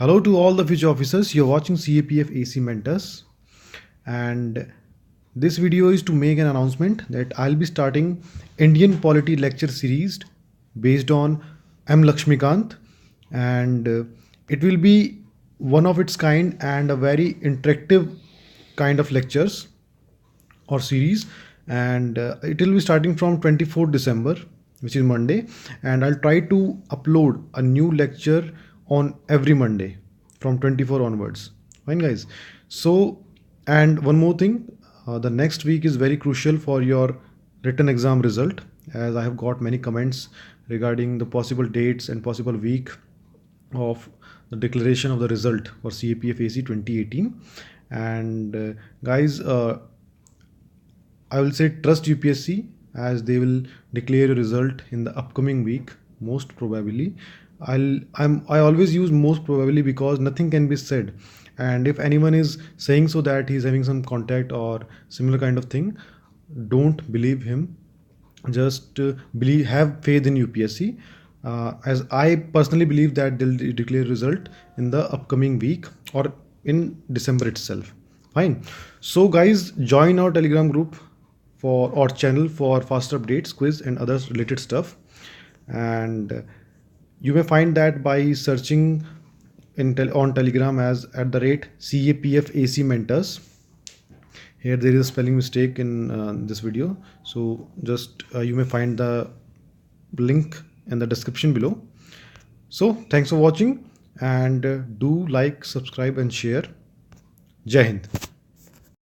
Hello to all the future officers. You're watching CAPF AC Mentors, and this video is to make an announcement that I'll be starting Indian Polity lecture series based on M Lakshmikant, and it will be one of its kind and a very interactive kind of lectures or series, and it will be starting from 24th December, which is Monday, and I'll try to upload a new lecture on every Monday from 24 onwards. Fine, guys. So, and one more thing, the next week is very crucial for your written exam result, as I have got many comments regarding the possible dates and possible week of the declaration of the result for CAPF AC 2018. And guys, I will say trust UPSC, as they will declare a result in the upcoming week, most probably. I always use most probably because nothing can be said, and if anyone is saying so that he's having some contact or similar kind of thing, don't believe him. Just have faith in UPSC, as I personally believe that they'll declare result in the upcoming week or in December itself. Fine. So guys, join our Telegram group for or channel for faster updates, quiz, and others related stuff. And you may find that by searching on Telegram as @CAPF AC Mentors. Here there is a spelling mistake in this video, so just you may find the link in the description below. So thanks for watching, and do like, subscribe, and share. Jai Hind.